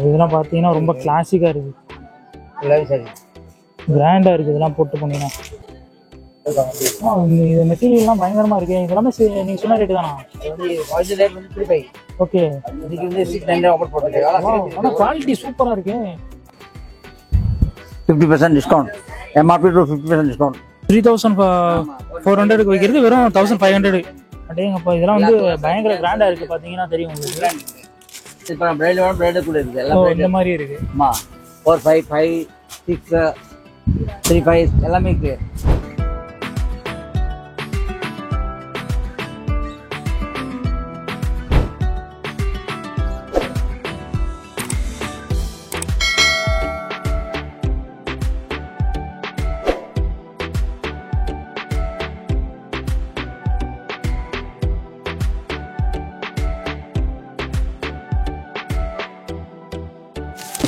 இதெல்லாம் பார்த்தீங்கன்னா ரொம்ப கிளாசிக்காக இருக்குது. கிராண்டாக இருக்குது இதெல்லாம் போட்டு போனீங்கன்னா. இது மெட்டீரியல்லாம் பயங்கரமாக இருக்கு. இதெல்லாமே நீங்கள் சொன்ன ரேட்டு தானா? ஓகே. ஆனால் குவாலிட்டி சூப்பராக இருக்கு. 50% டிஸ்கவுண்ட். MRP to 50% discount. 3400க்கு வைக்கிறது வெறும் 1500. அப்படியேங்கப்பா இதெல்லாம் வந்து பயங்கர கிராண்டாக இருக்குது. பார்த்தீங்கன்னா தெரியும் உங்களுக்கு. இப்போ பிரைடு கூட இருக்குது. எல்லாம் இந்த மாதிரி இருக்கு. ஆமாம் 4, 5, 5, 6, 3, 5 எல்லாமே இருக்கு.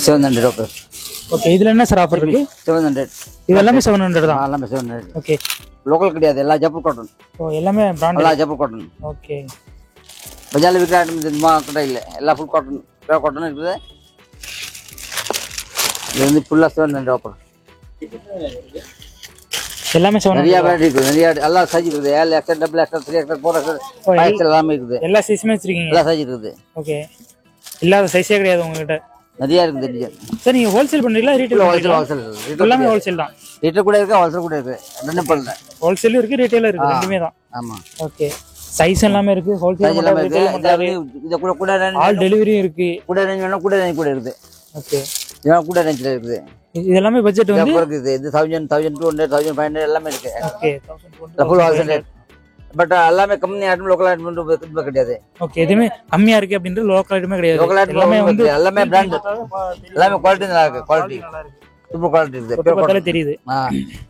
$700. ஓகே. இதுல என்ன சார் ஆஃபர் இருக்கு? 700. இது எல்லாமே 700 தான். எல்லாமே 700. ஓகே. லோக்கல் கிடையாது, எல்லா ஜப்பூர் காட்டன். ஓ எல்லாமே பிராண்டட். எல்லா ஜப்பூர் காட்டன். ஓகே. பஜார்ல விற்கிற ஐட்டம் இதுமா கடை இல்லை, எல்லா ஃபுல் காட்டன். பியூர் காட்டன் இருக்குது. இது வந்து ஃபுல்லா 700 ஆஃபர். எல்லாமே 700. நிறைய வெரைட்டி இருக்குது. நிறைய எல்லா சைஸ் இருக்குது. L, XL, XXL, 3XL, 4XL, 5XL எல்லாமே இருக்குது. எல்லா சைஸுமே வச்சிருக்கீங்க? எல்லா சைஸ் இருக்குது. ஓகே. இல்லாத சைஸே கிடையாது உங்ககிட்ட? நிறைய இருக்குது டிசைன். சார் நீங்க ஹோல்சேல் பண்றீங்களா ரீட்டைல்? ஹோல்சேல். எல்லாமே ஹோல்சேல் தான். ரீட்டைல் கூட இருக்கு, ஹோல்சேல் கூட இருக்கு. ரெண்டும் பண்ணல. ஹோல்சேலும் இருக்கு, ரீட்டைலும் இருக்கு, ரெண்டுமே தான். ஆமா. ஓகே. சைஸ் எல்லாமே இருக்கு. ஹோல்சேல் எல்லாமே இருக்கு. இது கூட ஆல் டெலிவரி இருக்கு. கூட ரேஞ்ச் வேணா கூட ரேஞ்ச் கூட இருக்குது. ஓகே. இதெல்லாம் கூட ரேஞ்ச்ல இருக்குது. இது எல்லாமே பட்ஜெட் வந்து இருக்குது. இது 1000, 1200, 1500 எல்லாமே இருக்கு. Okay. 1200 full wholesale rate. But எல்லாமே கம்பெனி ஐட்டம், லோக்கல் ஐட்டம் கிடையாது. ஓகே. எதுவுமே கம்மியா இருக்கு அப்படின்றது லோக்கல் ஐட்டமே கிடையாது. லோக்கல் ஐட்டம் எல்லாமே வந்து எல்லாமே பிராண்ட். எல்லாமே குவாலிட்டி நல்லா இருக்கு. குவாலிட்டி சூப்பர் குவாலிட்டி இருக்கு. பார்த்தாலே தெரியுது.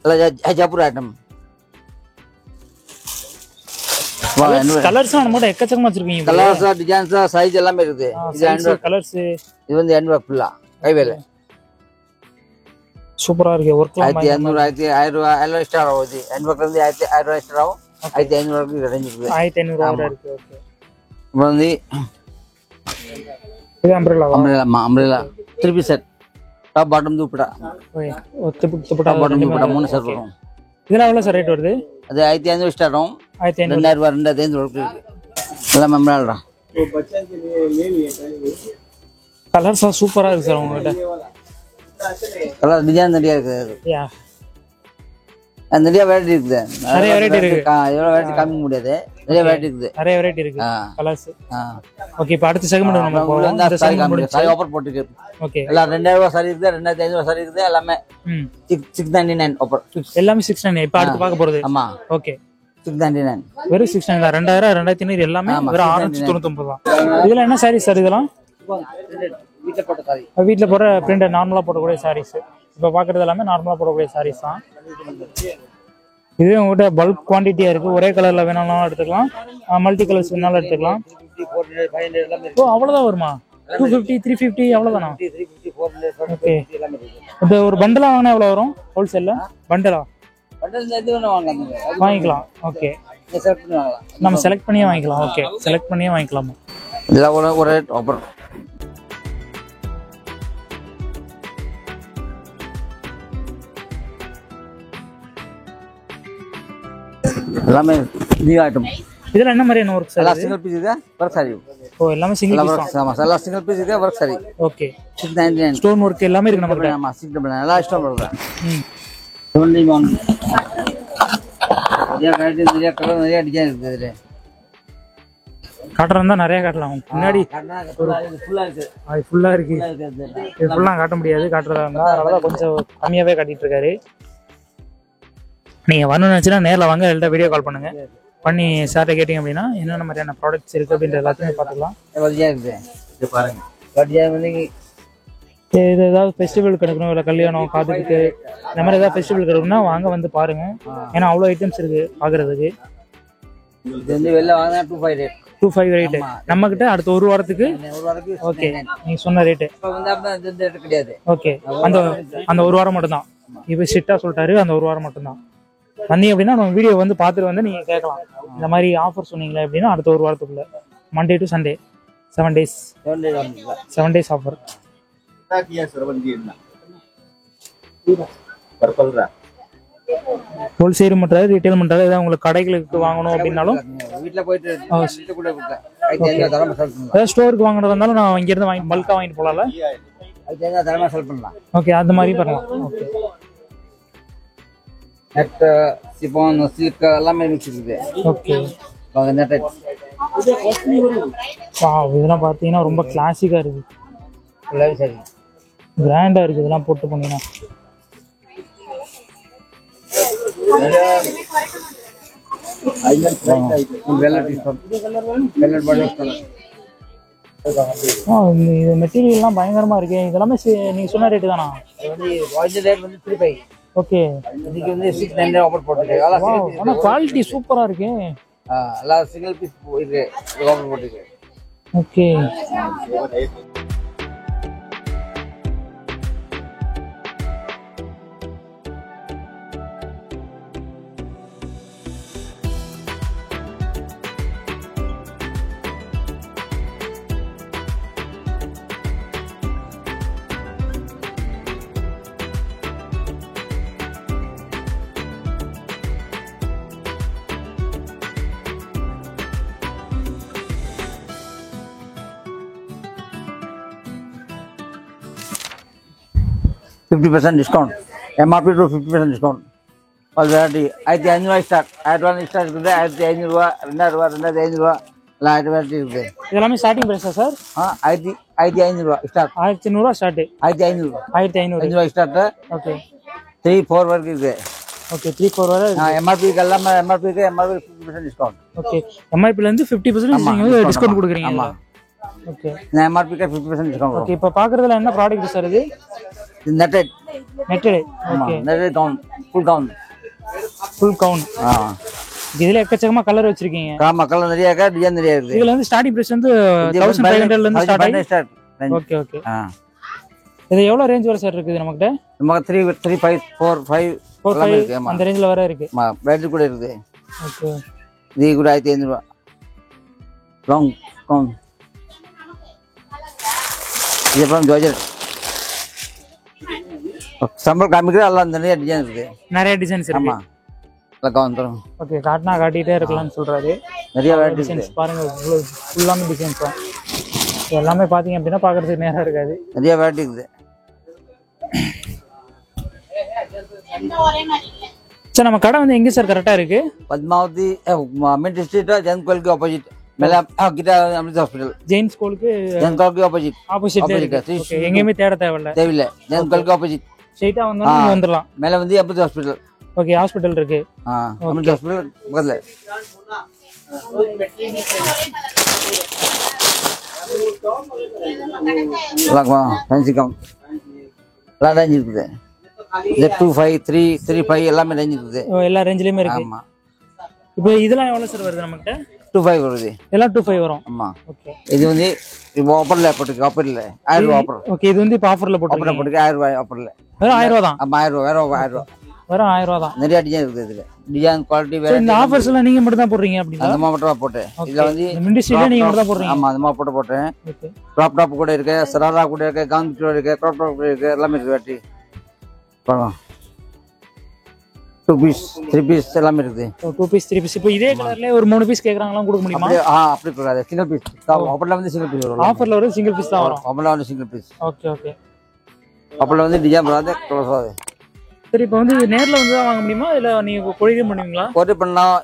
எல்லாம் ஜப்பூர் ஐட்டம். கலர்ஸ் நம்ம எக்கச்சக்கமா வச்சிருக்கீங்க. கலர்ஸ், டிசைன்ஸ், சைஸ் எல்லாமே இருக்குது. இது ஹேண்ட் கலர்ஸ். இது வந்து ஹேண்ட் ஒர்க் ஃபுல்லா கைவேல. சூப்பரா இருக்கு. ஒர்க்லாம் 1500, 1000 எல்லாம் ஸ்டார் ஆகுது. ஹேண்ட் ஒர்க்ல இருந்து 1000 ஸ்டார் ஆகும். 1500 வரைக்கும் ரேஞ்ச் இருக்குது. 1500 இருக்கு. ஓகே. இப்போ வந்து இது umbrella. Umbrella 3 piece set. Top bottom dupatta. Okay. Dupatta bottom dupatta 3 set வரும். இதெல்லாம் எவ்வளவு சார் ரேட் வருது? அது 1500 ஸ்டார்ட் ஆகும். 1500 2500 வரைக்கும் இருக்கு. எல்லாம் அம்ப்ரெல்லா. கலர்ஸ் சூப்பரா இருக்கு சார் உங்ககிட்ட. கலர் டிசைன் நிறைய இருக்குது. யா. நிறைய வெரைட்டி இருக்குது. நிறைய வெரைட்டி இருக்கு. எவ்வளவு வெரைட்டி காமிக்க முடியாது. நிறைய வெரைட்டி இருக்குது. நிறைய வெரைட்டி இருக்கு. கலர்ஸ். ஓகே. இப்போ அடுத்த செக்மெண்ட் நம்ம போறோம். இந்த செக்மெண்ட் முடிஞ்சு சாரி ஆஃபர் போட்டுருக்கு. ஓகே. எல்லாம் 2000 சாரி இருக்குது, 2500 சாரி இருக்குது. எல்லாமே 699 ஆஃபர். எல்லாமே 699. இப்போ அடுத்து பார்க்க போறது. ஆமா. ஓகே. 699. வெறும் 699 தான். 2000, 2500 எல்லாமே வெறும் 699 தான். இதெல்லாம் என்ன சாரீஸ் சார் இதெல்லாம்? வீட்ல போட்ட சாரி. வீட்ல போற பிரிண்டர் நார்மலா போடக்கூடிய சாரீஸ். இப்போ பாக்குறது எல்லாமே நார்மலா போடக்கூடிய சாரீஸ் தான். இதுவே உங்ககிட்ட பல்க் குவான்டிட்டியா இருக்கு. ஒரே கலர்ல வேணாலும் எடுத்துக்கலாம், மல்டி கலர்ஸ் வேணாலும் எடுத்துக்கலாம். 400, 500 எல்லாமே. ஓ அவ்வளவுதான் வருமா? 250, 350 அவ்வளவுதானா? 350, 400, 450 ஓகே. எல்லாமே இருக்கு. இப்போ ஒரு பண்டலா வாங்கினா எவ்வளவு வரும் ஹோல்சேல்ல? பண்டலா பண்டல் எது வேணா வாங்கலாம். வாங்கிக்கலாம். ஓகே. செலக்ட் பண்ணி வாங்கலாம். நம்ம செலக்ட் பண்ணியே வாங்கிக்கலாம். ஓகே. செலக்ட் பண்ணியே வாங்கிக்கலாமா? இதெல்லாம் ஒரு ரேட் ஆஃபர். எல்லாமே நியூ ஐட்டம். இதெல்லாம் என்ன மாதிரியான ஒர்க் சார்? எல்லா சிங்கிள் பீஸ் ಇದೆ ವರ್ಕ್ ಸಾರಿ. ஓ எல்லாமே சிங்கிள் பீஸ் தான். ஆமா எல்லா சிங்கிள் பீஸ் ಇದೆ ವರ್ಕ್ ಸಾರಿ. ஓகே. 699. ஸ்டோன் ஒர்க் எல்லாமே இருக்கு நம்ம கிட்ட. ஆமா 699 எல்லா ஸ்டோன் வருது. 71. நிறைய வெரைட்டி, நிறைய கலர், நிறைய டிசைன் இருக்குது இதுல. காட்டுறதா நிறைய காட்டலாம். முன்னாடி ஃபுல்லா இருக்கு. அது ஃபுல்லா இருக்கு. இது ஃபுல்லா காட்ட முடியாது. காட்டுறதா இருந்தா அதனால கொஞ்சம் கம்மியாவே காட்டிட்டு இருக்காரு. நீங்க வரணும்னு நினைச்சீங்கன்னா நேரில் வாங்க, இல்லைன்னா வீடியோ கால் பண்ணுங்க. பண்ணி சார்ட்ட கேட்டிங்க அப்படின்னா என்னென்ன மாதிரியான ப்ராடக்ட்ஸ் இருக்குது அப்படின்ற எல்லாத்தையுமே பார்த்துக்கலாம். இது பாருங்க. இது ஏதாவது ஃபெஸ்டிவல் கிடைக்கணும், இல்லை கல்யாணம், காதுக்கு இந்த மாதிரி ஏதாவது ஃபெஸ்டிவல் கிடைக்கணும்னா வாங்க வந்து பாருங்க. ஏன்னா அவ்வளோ ஐட்டம்ஸ் இருக்கு பார்க்கறதுக்கு. இது வந்து வெளில வாங்கினா 25 ரேட். 25 ரேட்டு நம்ம கிட்ட அடுத்த ஒரு வாரத்துக்கு. ஓகே. நீங்க சொன்ன ரேட்டு கிடையாது. ஓகே. அந்த ஒரு வாரம் மட்டும்தான். இப்போ ஸ்ட்ரிக்டா சொல்லிட்டாரு, அந்த ஒரு வாரம் மட்டும்தான். வந்தீங்க அப்படின்னா நம்ம வீடியோ வந்து பார்த்துட்டு வந்து நீங்க கேட்கலாம். இந்த மாதிரி ஆஃபர் சொன்னீங்களே அப்படின்னா அடுத்த ஒரு வாரத்துக்குள்ள Monday to Sunday 7 days. 7 days on. 7 days offer. Wholesale பண்றாரு, ரீட்டைல் பண்றாரு. ஏதாவது உங்களுக்கு கடைகளுக்கு வாங்கணும் அப்படின்னாலும் வீட்ல போயிட்டு வீட்டு கூட கொடுத்தா 1500 தரமா செல் பண்ணலாம். ஏதாவது ஸ்டோருக்கு வாங்குறதா இருந்தாலும் நான் இங்க இருந்து வாங்கி பல்கா வாங்கிட்டு போலாம்ல. 1500 தரமா செல் பண்ணலாம். ஓகே, அந்த மாதிரி பண்ணலாம். ஓகே. நெட் சிஃபான் சில்க் எல்லாமே மிக்ஸ் இருக்குது. ஓகே. வாங்க நெட். வாவ், இதெல்லாம் பார்த்தீங்கன்னா ரொம்ப கிளாசிக்கா இருக்கு. ஃபுல்லாவே சரி. கிராண்டா இருக்கு இதெல்லாம் போட்டு பண்ணீங்கன்னா. இது மெட்டீரியல்லாம் பயங்கரமா இருக்கு. இதெல்லாமே நீங்க சொன்ன ரேட்டு தானா? ஓகே. இதுக்கு வந்து 600 ஆஃபர் போட்டுருக்கு. ஆனா குவாலிட்டி சூப்பரா இருக்கு. எல்லாம் சிங்கிள் பீஸ் இருக்கு ஆஃபர் போட்டுருக்கு. Okay. $50% discount. MRP to 50% discount. All variety. I think annual start. Advance start இருக்குது. 1500 ரூபாய், 2000 ரூபாய், 2500 ரூபாய் எல்லாம் variety இருக்குது. இதெல்லாம் ஸ்டார்டிங் பிரைஸா சார்? 1500 ரூபாய் ஸ்டார்ட். 1500 ரூபாய் ஸ்டார்ட். 1500 ரூபாய். 1500 ரூபாய் ஸ்டார்ட். ஓகே. 3-4 வரைக்கும் இருக்குது. ஓகே, 3-4 வரை. MRP எல்லாமே MRP 50% discount. ஓகே. MRP ல இருந்து 50% நீங்க டிஸ்கவுண்ட் கொடுக்குறீங்க. ஆமா. ஓகே. நான் MRP 50% discount. ஓகே, இப்போ பார்க்கறதுல என்ன ப்ராடக்ட் சார் இது? Netted. Okay. Netted gown, full gown. Full gown. இதுல எக்கச்சக்கமா கலர் வச்சிருக்கீங்க. ஆமா, கலர் நிறைய இருக்கு, டிசைன் நிறைய இருக்கு. இதுல வந்து ஸ்டார்டிங் பிரைஸ் வந்து 1500 ல இருந்து ஸ்டார்ட் ஆகும். Okay okay. இது எவ்வளவு ரேஞ்ச் வரை சார் இருக்குது நமக்கிட்ட? நமக்கு 3, 5, 4, 5 அந்த ரேஞ்சில வர இருக்கு. பேட்டரி கூட இருக்குது. ஓகே. இது கூட 1500 ரூபாய். Long gown. இது அப்புறம் ஜார்ஜெட். சம்பல் காமிக்கிற எல்லாம் நிறைய டிசைன் இருக்கு. நிறைய டிசைன்ஸ் இருக்கு. ஆமா. எல்லாம் கவுன் தரும். ஓகே, காட்டினா காட்டிட்டே இருக்கலாம்னு சொல்றாரு. நிறைய டிசைன்ஸ் பாருங்க, ஃபுல்லாமே டிசைன்ஸ் தான். எல்லாமே பாத்தீங்க அப்படின்னா பாக்குறதுக்கு நேரா இருக்காது. நிறைய வெரைட்டி இருக்குது. சார், நம்ம கடை வந்து எங்க சார் கரெக்டா இருக்கு? பத்மாவதி மின்ட் ஸ்ட்ரீட், ஜெயின் கோயிலுக்கு ஆப்போசிட். மேல கிட்ட அமிர்த ஹாஸ்பிடல். ஜெயின் ஸ்கூலுக்கு ஜெயின் கோயிலுக்கு ஆப்போசிட். ஆப்போசிட் இருக்கு. ஓகே, எங்கேயுமே தேட தேவையில்ல. தேவையில்லை. ஜெயின் கோயிலுக்கு ஆப்போசிட். ஸ்ட்ரைட்டா வந்தா நீங்க வந்துடலாம். மேல வந்து அமிர்த ஹாஸ்பிடல். ஓகே, ஹாஸ்பிடல் இருக்கு. அமிர்த ஹாஸ்பிடல் பக்கத்துல. ஃபேன்சி கம் எல்லாம் ரேஞ்ச் இருக்குது. 25, 3, 35 எல்லாமே ரேஞ்ச் இருக்குது. எல்லா ரேஞ்சிலயுமே இருக்கு. ஆமா. இப்போ இதெல்லாம் எவ்வளவு சார் வருது நமக்கிட்ட? 25 வருது. எல்லாம் 25 வரும். ஆமா. ஓகே. இது வந்து இப்போ ஆஃபர்ல போட்டுருக்கு. ஆஃபர்ல 1000 ரூபாய் ஆஃபர். ஓகே, இது வந்து இப்போ ஆஃபர்ல போட்டுருக்கு. 1000 ரூபாய் ஆஃபர்ல. வெறும் 1000 ரூபாய் தான். ஆமா, 1000 ரூபாய். வெறும் 1000 ரூபாய். வெறும் 1000 ரூபாய் தான். நிறைய டிசைன் இருக்குது இதுல. டிசைன் குவாலிட்டி வேற. இந்த ஆஃபர்ஸ் எல்லாம் நீங்க மட்டும் தான் போடுறீங்க அப்படினா? அந்த மாதிரி மட்டும் போட்டேன். இதுல வந்து இண்டஸ்ட்ரியில நீங்க மட்டும் தான் போடுறீங்க? ஆமா, அந்த மாதிரி போட்டேன். ஓகே. க்ராப் டாப் கூட இருக்கு, சராரா கூட இருக்கு, கவுன் கூட இருக்கு, க்ராப் டாப் கூட இருக்கு, எல்லாமே இருக்கு. வெரைட்டி பாருங்க. 2 பீஸ் 3 பீஸ் எல்லாமே இருக்குது. 2 பீஸ் 3 பீஸ். இப்போ இதே கலர்லயே ஒரு 3 பீஸ் கேக்குறாங்களா, கொடுக்க முடியுமா? அப்படி கூடாது. Single piece. ஆஃபர்ல வந்து சிங்கிள் பீஸ் வரும். ஆஃபர்ல வர சிங்கிள் பீஸ் தான் வரும். ஆஃபர்ல வந்து சிங்கிள் பீஸ். Okay okay. ஆஃபர்ல வந்து டிசைன் வராது, க்ளோஸ் ஆகுது. சரி, இப்போ வந்து நேர்ல வந்து தான் வாங்க முடியுமா இல்ல நீங்க கொரியர் பண்ணுவீங்களா? கொரியர் பண்ணலாம்.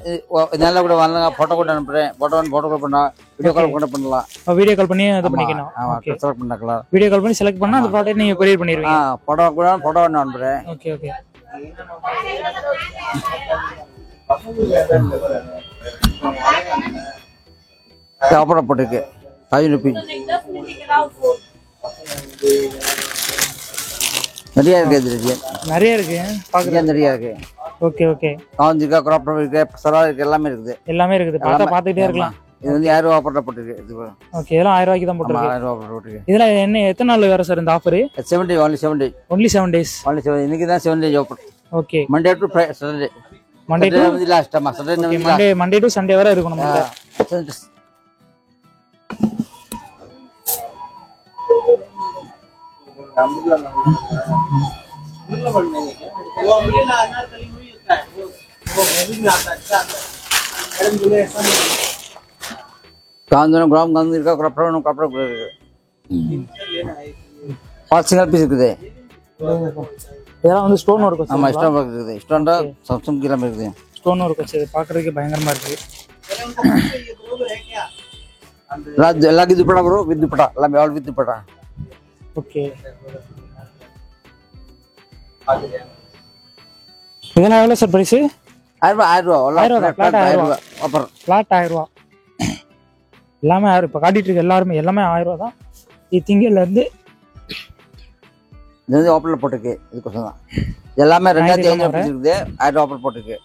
நேர்ல கூட வரலாம். போட்டோ கூட அனுப்புறேன். போட்டோ கூட பண்ணலாம். வீடியோ கால் கூட பண்ணலாம். வீடியோ கால் பண்ணி அது பண்ணிக்கலாம். ஆமா, செலக்ட் பண்ணலாம். வீடியோ கால் பண்ணி செலக்ட் பண்ணா அந்த ப்ராடக்ட் நீங்க கொரியர் பண்ணிடுவீங்க. போட்டோ கூட போட்டோ அனுப்புறேன். Okay okay. ஆஃபர் போட்டுருக்கு. 1000 ரூபீஸ். நிறைய இருக்கு. இது நிறைய இருக்கு. பாக்குறது நிறைய இருக்கு. Okay okay. கவுன் இருக்கு, க்ராப் டாப் இருக்கு, சரா இருக்கு, எல்லாமே இருக்குது. எல்லாமே இருக்குது. பாத்துட்டே இருக்கலாம். இது வந்து 1000 ரூபாய் ஆஃபர்ல போட்டுருக்கு. இது ஓகே, இதெல்லாம் 1000 ரூபாய்க்கு தான் போட்டுருக்கு. 1000 ரூபாய் போட்டுருக்கு. இதெல்லாம் என்ன எத்தனை நாள் வேற சார் இந்த offer? 7 days, only 7 days. only 7 days. only 7. இன்னைக்கு தான் 7 days offer. Okay. Monday to Saturday. Monday to வந்து லாஸ்ட். ஆமா, Saturday Monday to Sunday வரை இருக்கும் நமக்கு. காந்தனம் கிராம் காந்து இருக்கா கப்படம் கப்படம் பால் சிங்கிள் பீஸ் இருக்குது. இதெல்லாம் வந்து ஸ்டோன் ஒர்க் வச்சு. ஆமா ஸ்டோன் ஒர்க் இருக்குது. ஸ்டோன்டா சம்சம் கிலோ இருக்குது. ஸ்டோன் ஒர்க் வச்சு பார்க்கறதுக்கு பயங்கரமா இருக்கு. எல்லா दुपट्टा ப்ரோ வித் दुपट्टा எல்லாமே ஆல் வித் दुपट्टा. ஓகே. இதெல்லாம் எவ்வளவு சார் பிரைஸ்? 1000 ரூபாய். 1000 ரூபாய். ஆஃபர் ஃபிளாட் 1000 ரூபாய். எல்லாமே 1000. இப்போ காட்டிட்டு இருக்க எல்லாமே 1000 ரூபாய் தான். இது திங்கள்ல இருந்து இது வந்து ஆஃபர்ல போட்டுருக்கு. இதுக்கோசம் தான் எல்லாமே 2500 பீஸ் இருக்குது. 1000 ஆஃபர் போட்டுருக்கு.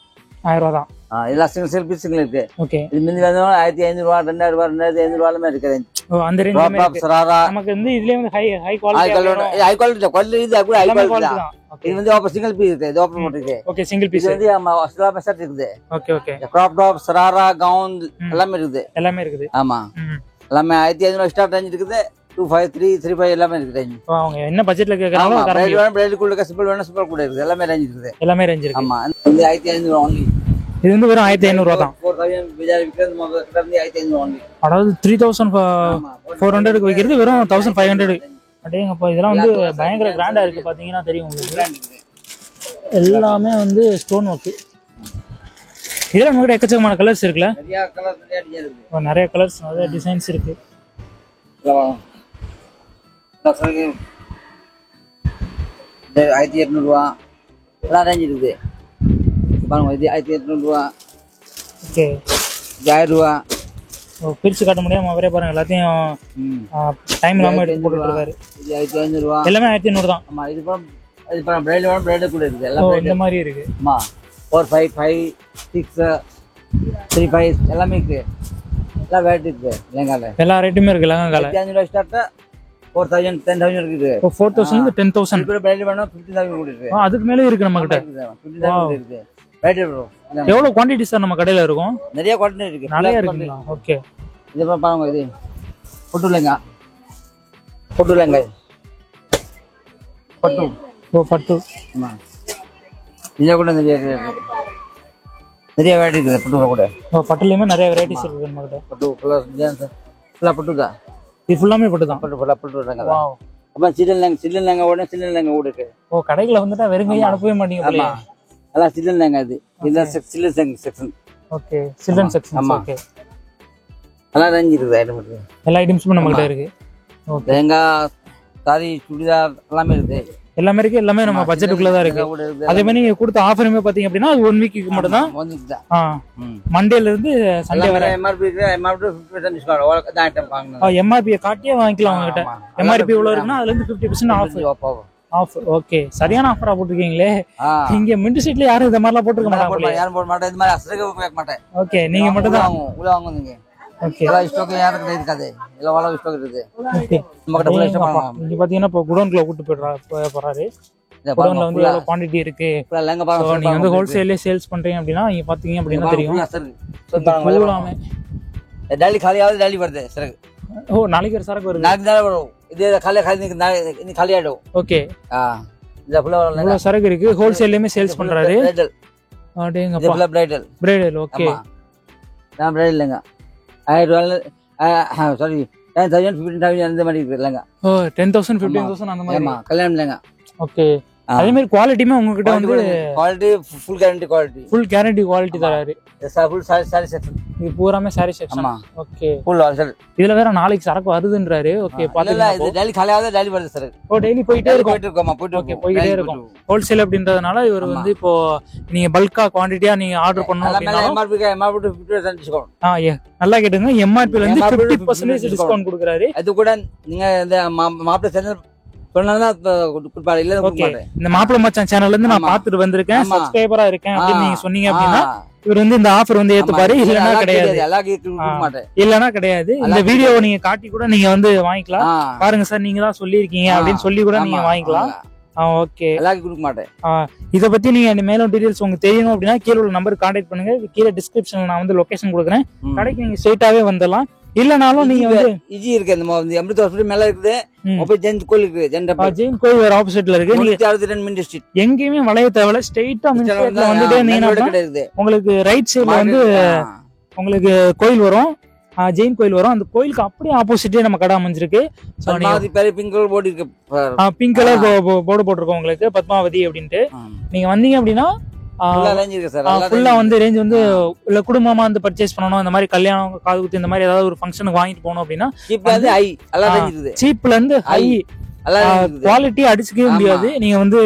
1000 ரூபாய் தான். எல்லா சிங்கிள் பீஸ் சிங்கிள் இருக்கு. ஓகே. இது முந்தி வந்து 1500 ரூபாய் 2000 ரூபாய் 2500 ரூபாய்லமே இருக்குது. அந்த ரேஞ்சில இருக்கு. சராரா நமக்கு வந்து இதுலயே வந்து ஹை குவாலிட்டி ஹை குவாலிட்டி இது கூட ஹை குவாலிட்டி தான். ஓகே. இது வந்து ஆஃபர் சிங்கிள் பீஸ் இருக்கு. இது ஆஃபர் போட்டுருக்கு. Okay single piece. இது வந்து அஸ்லா செட் இருக்குது. Okay okay. Crop top sharara gown எல்லாமே இருக்குது. எல்லாமே இருக்குது. ஆமா எல்லாமே 1500 ஸ்டார்ட் ரேஞ்ச் இருக்குது. 25 35 எல்லாமே இருக்குது ரேஞ்ச். அவங்க என்ன பட்ஜெட்ல கேக்குறாங்களோ பிரைட் வேணும் பிரைட் கூட சிம்பிள் வேணும் சிம்பிள் கூட இருக்குது. எல்லாமே ரேஞ்ச் இருக்குது. எல்லாமே ரேஞ்ச் இருக்கு. ஆமா இது 1500 only. இது வந்து வெறும் 1500 ரூபாய் தான். 4000 பஜார் விக்கிறது மொத்தம் கிட்ட இருந்து 1500 only. அதாவது 3400 க்கு விக்கிறது வெறும் 1500. அடேங்கப்பா இதெல்லாம் வந்து பயங்கர கிராண்டா இருக்கு பாத்தீங்கன்னா தெரியும் உங்களுக்கு. எல்லாமே வந்து ஸ்டோன் ஒர்க். இதுல நம்மகிட்ட எக்கச்சக்கமான கலர்ஸ் இருக்குல்ல. நிறைய கலர் நிறைய டிசைன் இருக்கு. நிறைய கலர்ஸ் நிறைய டிசைன்ஸ் இருக்கு. இது 1800 ரூபாய் எல்லாம் ரேஞ்ச் இருக்குது. பாருங்க இது 1800 ரூபாய். ஓகே. 1000 ரூபாய். பிரிச்சு காட்ட முடியாம அவரே பாருங்க எல்லாத்தையும் டைம் இல்லாம எடுத்து போட்டுருக்காரு. இது 1500 ரூபாய். எல்லாமே 1500 தான். ஆமா இது பாருங்க பிரைட் வேணும் பிரைட் கூட இருக்குது. எல்லாம் இந்த மாதிரி இருக்கு. ஆமா 4 5 5 6 3 5 எல்லாமே இருக்கு. எல்லாம் வெரைட்டி இருக்கு. லெங்கால எல்லா ரேட்டுமே இருக்கு. லெங்கால 1500 ரூபாய் ஸ்டார்ட் 4000 10000 இருக்குது. 4000 ல 10000. இப்போ பிரைட் வேணும் 15000 கூட இருக்கு. அதுக்கு மேலே இருக்கு நம்ம கிட்ட. 15000 இருக்கு. Variety bro. எவ்வளவு குவாண்டிட்டி சார் நம்ம கடையில இருக்கும்? நிறைய குவாண்டிட்டி இருக்கு. நிறைய இருக்குங்களா? ஓகே. இது பாருங்க இது பட்டு லெங்கா. பட்டு லெங்கா. பட்டு. பட்டு. ஆமா. இதுல கூட நிறைய வெரைட்டி இருக்கு பட்டு கூட. பட்டுலயுமே நிறைய வெரைட்டிஸ் இருக்கு நம்ம கிட்ட. பட்டு ப்ளஸ் ஜென்ஸ் ஃபுல்லா பட்டு தான். இது ஃபுல்லாமே பட்டு தான். பட்டு ஃபுல்லா பட்டு லெங்கா. வாவ். அப்ப சில்லன் லெங்கா ஓட சில்லன் லெங்கா ஓட இருக்கு. கடைக்குள்ள வந்துட்டா வெறும் கையை அனுப்பவே மாட்டீங்க போல. ஆமா. எல்லாம் சில்லன் லெங்கா இது. இது சில்லன் செக்ஷன். ஓகே. சில்லன் செக்ஷன். ஓகே. எல்லாம் ரேஞ்ச் இருக்குது ஐட்டம் இருக்கு. எல்லா ஐட்டம்ஸும் நம்ம கிட்ட இருக்கு. ஓகே. லெங்கா சாரி சுடிதார் எல்லாமே இருக்கு. எல்லாமே இருக்கு. எல்லாமே நம்ம பட்ஜெட்டுக்குள்ள தான் இருக்கு. அதே மாதிரி நீங்க கொடுத்த ஆஃபருமே பாத்தீங்க அப்படின்னா அது 1 வீக்குக்கு மட்டும் தான். 1 வீக் தான். மண்டேல இருந்து சண்டே வரை எம்ஆர்பி இருக்கு. MRP 50% discount. அவ்வளவு தான் ஐட்டம் வாங்கணும். எம்ஆர்பி காட்டியே வாங்கிக்கலாம் அவங்க கிட்ட. எம்ஆர்பி எவ்வளவு இருக்குன்னா அதுல இருந்து 50% ஆஃப். ஓகே. சரியான ஆஃபரா போட்டுருக்கீங்களே. இங்க மின்ட் சீட்ல யாரும் இந்த மாதிரிலாம் போட்டுருக்க மாட்டாங்க. யாரும் போட மாட்டேன். இந்த மாதிரி அசரக வைக்க மாட்டேன். ஓகே. நீங்க மட்டும் தான் உள்ள வாங்குவீங்க. ஓகே. எல்லா ஸ்டாக் யாருக்கு இருக்காது. எல்லாம் வாள ஸ்டாக் இருக்குது. ஓகே. நம்ம கிட்ட ஃபுல் ஸ்டாக் வாங்குவோம். இங்க பாத்தீங்கன்னா இப்போ குடோன்க்குள்ள கூட்டி போறாரு. குடோன்ல வந்து எவ்வளவு குவாண்டிட்டி இருக்கு. லெங்கா பாருங்க. நீங்க வந்து ஹோல்சேல்ல சேல்ஸ் பண்றீங்க அப்படினா நீங்க பாத்தீங்க அப்படினா தெரியும். ஃபுல்லாமே டெல்லி खाली ஆகுது. டெல்லி வருது சரக்கு. நாளைக்கு ஒரு சரக்கு வருது. நாளைக்கு தான் வரும். இது खाली இன்னைக்கு खाली ஆயிடும். ஓகே. இந்த ஃபுல்லா சரக்கு இருக்கு. ஹோல்சேல்லயுமே சேல்ஸ் பண்றாரு. அடேங்கப்பா. இது ஃபுல்லா பிரைடல். ஓகே. நான் பிரைடல் லெங்கா 1000 சாரி 10000 15000 அந்த மாதிரி இருக்கு லெங்கா. 10000 15000 அந்த மாதிரி. ஆமா கல்யாணம் லெங்கா. ஓகே. அதே மாதிரி குவாலிட்டியுமே உங்ககிட்ட வந்து குவாலிட்டி ஃபுல் கேரண்டி குவாலிட்டி தராரு. Full sorry section. இது பூராமே சாரி செக்ஷன். ஆமா. ஓகே. Full ulcer. இதுல வேற நாளைக்கு சரக்கு வருதுன்றாரு. ஓகே. பாத்தீங்களா இது டெல்லி खाली ஆகுது. டெல்லி வருது சார். டெய்லி போயிட்டே இருக்கோமா போயிட்டு ஓகே. போயிட்டே இருக்கும். ஹோல்சேல் அப்படின்றதுனால இவர் வந்து இப்போ நீங்க பல்கா குவாண்டிட்டியா நீங்க ஆர்டர் பண்ணனும் அப்படினா எம்ஆர்பி 50% டிஸ்கவுண்ட். நல்லா கேட்டுங்க. எம்ஆர்பி ல இருந்து 50% டிஸ்கவுண்ட் கொடுக்கறாரு. அது கூட நீங்க இந்த மாப்பிள்ளை சேனல் சொன்னா குடுப்பாரு. இல்ல குடுப்பாரு. இந்த மாப்பிள்ளை மச்சான் சேனல்ல இருந்து நான் பாத்துட்டு வந்திருக்கேன். சப்ஸ்கிரைபரா இருக்கேன் அப்படி நீங்க சொன்னீங்க அப்படினா இவர் வந்து இந்த ஆஃபர் வந்து ஏத்துப்பாரு. இல்லனா கிடையாது. இல்லனா கிடையாது. இந்த வீடியோவை நீங்க காட்டி கூட நீங்க வந்து வாங்கிக்கலாம். பாருங்க சார் நீங்க தான் சொல்லிருக்கீங்க அப்படின்னு சொல்லி கூட நீங்க வாங்கிக்கலாம். ஓகே. எல்லாரும் கொடுக்க மாட்டேன். இத பத்தி நீங்க மேலும் டீடைல்ஸ் உங்களுக்கு தெரியணும் அப்படின்னா கீழ உள்ள நம்பருக்கு கான்டாக்ட் பண்ணுங்க. கீழ டிஸ்கிரிப்ஷன்ல நான் வந்து லொகேஷன் கொடுக்குறேன். கடைக்கு நீங்க ஸ்ட்ரைட்டாவே வந்துடலாம். இல்லனாலும் நீங்க வந்து இஜி இருக்கு நம்ம வந்து அமிர்த ஹாஸ்பிடல் மேல இருக்குது போய் ஜெயின் கோயில் இருக்கு ஜெயின் கோயில் ஒரு ஆப்போசிட்ல இருக்கு நீங்க 62 மின் டிஸ்ட்ரிக்ட் எங்கேயுமே வளைய தேவையில்ல ஸ்ட்ரைட்டா மின்ஸ்ட்ரீட்ல வந்துட்டே இருந்தீங்கன்னா உங்களுக்கு ரைட் சைடுல வந்து உங்களுக்கு கோயில் வரும் ஜெயின் கோயில் வரும் அந்த கோயிலுக்கு அப்படியே ஆப்போசிட்டே நம்ம கடை அமைஞ்சிருக்கு பிங்க் கலர் போர்டு இருக்கு பிங்க் கலர் போர்டு போட்டிருக்கோம் உங்களுக்கு பத்மாவதி அப்படின்ட்டு நீங்க வந்தீங்க அப்படின்னா ஃபுல்லா வந்து ரேஞ்ச் வந்து இல்ல குடும்பமா வந்து பர்ச்சேஸ் பண்ணணும் இந்த மாதிரி கல்யாணம் காது குத்து இந்த மாதிரி ஏதாவது ஒரு ஃபங்க்ஷனுக்கு வாங்கிட்டு போகணும் அப்படின்னா சீப்ல இருந்து ஹை குவாலிட்டி அடிச்சுக்கவே முடியாது நீங்க வந்து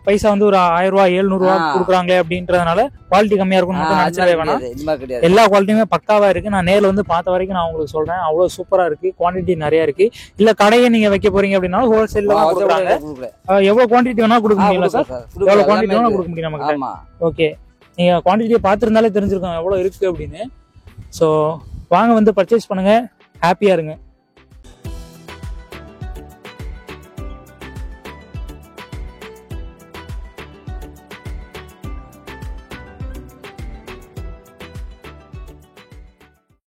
பைசா வந்து ஒரு 1000 ரூபாய் 700 ரூபாய் கொடுக்குறாங்களே அப்படின்றதுனால குவாலிட்டி கம்மியா இருக்கும்னு நினைச்சதே வேணாம் எல்லா குவாலிட்டியுமே பக்காவா இருக்கு நான் நேர்ல வந்து பார்த்த வரைக்கும் நான் உங்களுக்கு சொல்றேன் அவ்வளவு சூப்பரா இருக்கு குவான்டிட்டி நிறைய இருக்கு இல்ல கடையை நீங்க வைக்க போறீங்க அப்படின்னா ஹோல்சேல்ல தான் கொடுக்குறாங்க எவ்வளவு குவான்டிட்டி வேணா கொடுக்க முடியல சார் எவ்வளவு குவான்டிட்டி வேணா கொடுக்க முடியும் நமக்கு ஓகே நீங்க குவான்டிட்டியை பார்த்திருந்தாலே தெரிஞ்சிருக்கோம் எவ்வளவு இருக்கு அப்படின்னு சோ வாங்க வந்து பர்ச்சேஸ் பண்ணுங்க ஹாப்பியா இருங்க